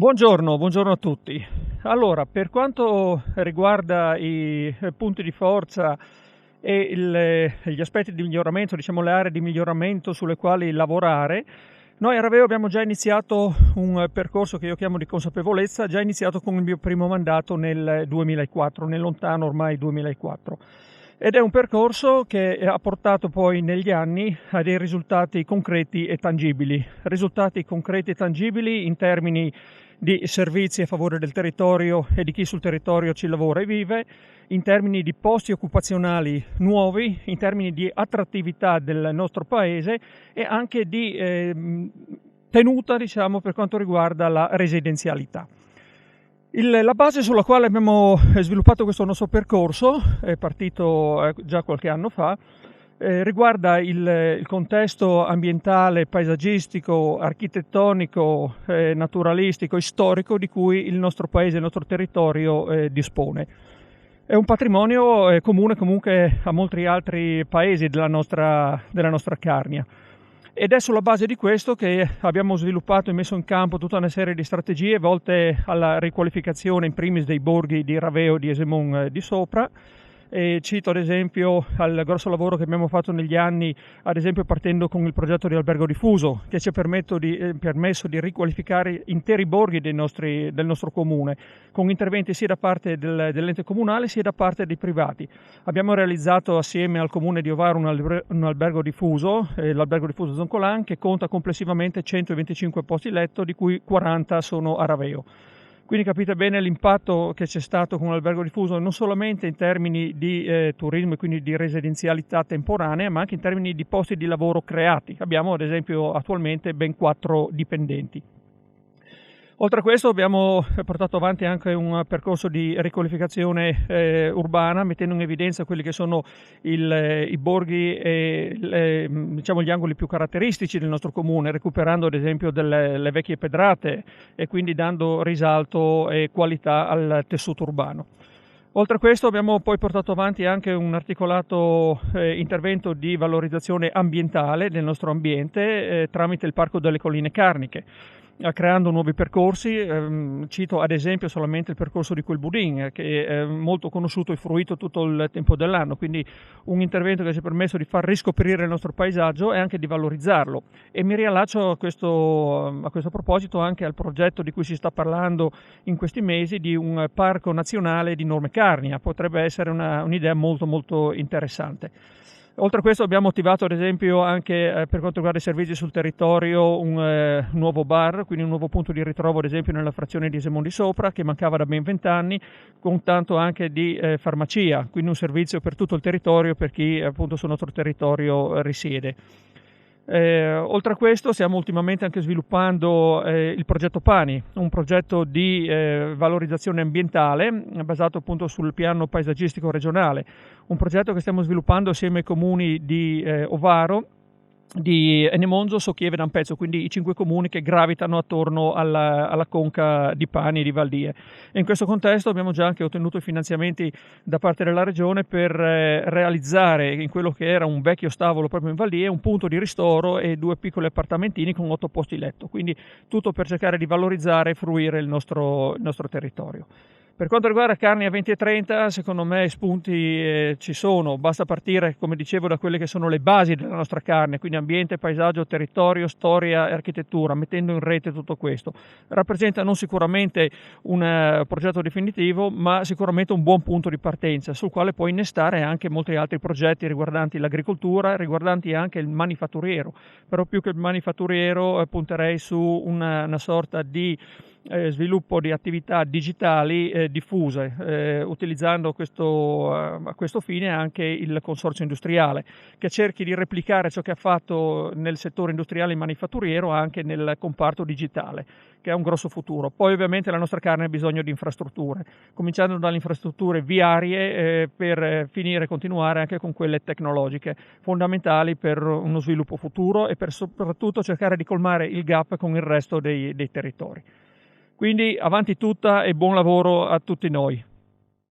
Buongiorno a tutti. Allora, per quanto riguarda i punti di forza e gli aspetti di miglioramento, diciamo le aree di miglioramento sulle quali lavorare, noi a Raveo abbiamo già iniziato un percorso che io chiamo di consapevolezza, già iniziato con il mio primo mandato nel 2004, nel lontano ormai 2004. Ed è un percorso che ha portato poi negli anni a dei risultati concreti e tangibili. Risultati concreti e tangibili in termini di servizi a favore del territorio e di chi sul territorio ci lavora e vive, in termini di posti occupazionali nuovi, in termini di attrattività del nostro paese e anche di tenuta, diciamo, per quanto riguarda la residenzialità. La base sulla quale abbiamo sviluppato questo nostro percorso, è partito già qualche anno fa, riguarda il contesto ambientale, paesaggistico, architettonico, naturalistico e storico di cui il nostro paese, il nostro territorio dispone. È un patrimonio comune comunque a molti altri paesi della nostra Carnia. Ed è sulla base di questo che abbiamo sviluppato e messo in campo tutta una serie di strategie volte alla riqualificazione in primis dei borghi di Raveo, di Esemon di Sopra. Cito ad esempio al grosso lavoro che abbiamo fatto negli anni, ad esempio partendo con il progetto di albergo diffuso, che ci ha permesso di riqualificare interi borghi del nostro comune, con interventi sia da parte dell'ente comunale sia da parte dei privati. Abbiamo realizzato assieme al comune di Ovaro un albergo diffuso, l'albergo diffuso Zoncolan, che conta complessivamente 125 posti letto, di cui 40 sono a Raveo. Quindi capite bene l'impatto che c'è stato con l'albergo diffuso non solamente in termini di turismo e quindi di residenzialità temporanea, ma anche in termini di posti di lavoro creati. Abbiamo ad esempio attualmente ben 4 dipendenti. Oltre a questo abbiamo portato avanti anche un percorso di riqualificazione urbana, mettendo in evidenza quelli che sono i borghi e diciamo, gli angoli più caratteristici del nostro comune, recuperando ad esempio le vecchie pedrate e quindi dando risalto e qualità al tessuto urbano. Oltre a questo abbiamo poi portato avanti anche un articolato intervento di valorizzazione ambientale del nostro ambiente tramite il Parco delle Colline Carniche, creando nuovi percorsi. Cito ad esempio solamente il percorso di quel Budin, che è molto conosciuto e fruito tutto il tempo dell'anno, quindi un intervento che ci ha permesso di far riscoprire il nostro paesaggio e anche di valorizzarlo. E mi riallaccio a questo proposito anche al progetto di cui si sta parlando in questi mesi di un parco nazionale di Nurme Carnia. Potrebbe essere un'idea molto molto interessante. Oltre a questo abbiamo attivato ad esempio anche per quanto riguarda i servizi sul territorio un nuovo bar, quindi un nuovo punto di ritrovo ad esempio nella frazione di Esemon di Sopra, che mancava da ben 20 anni, con tanto anche di farmacia, quindi un servizio per tutto il territorio per chi appunto sul nostro territorio risiede. Oltre a questo stiamo ultimamente anche sviluppando il progetto Pani, un progetto di valorizzazione ambientale basato appunto sul piano paesaggistico regionale, un progetto che stiamo sviluppando assieme ai comuni di Ovaro, di Enemonzo, Socchieve e Dampezzo, quindi i 5 comuni che gravitano attorno alla conca di Pani e di Valdie. E in questo contesto abbiamo già anche ottenuto i finanziamenti da parte della regione per realizzare in quello che era un vecchio stavolo proprio in Valdie un punto di ristoro e 2 piccoli appartamentini con 8 posti letto, quindi tutto per cercare di valorizzare e fruire il nostro territorio. Per quanto riguarda Carnia 2030, secondo me spunti ci sono, basta partire, come dicevo, da quelle che sono le basi della nostra Carnia, quindi ambiente, paesaggio, territorio, storia e architettura, mettendo in rete tutto questo. Rappresenta non sicuramente un progetto definitivo, ma sicuramente un buon punto di partenza, sul quale puoi innestare anche molti altri progetti riguardanti l'agricoltura, riguardanti anche il manifatturiero, però più che il manifatturiero punterei su una sorta di sviluppo di attività digitali diffuse, utilizzando a questo fine anche il consorzio industriale, che cerchi di replicare ciò che ha fatto nel settore industriale e manifatturiero anche nel comparto digitale, che ha un grosso futuro. Poi ovviamente la nostra carne ha bisogno di infrastrutture, cominciando dalle infrastrutture viarie per finire e continuare anche con quelle tecnologiche, fondamentali per uno sviluppo futuro e per soprattutto cercare di colmare il gap con il resto dei territori. Quindi avanti tutta e buon lavoro a tutti noi.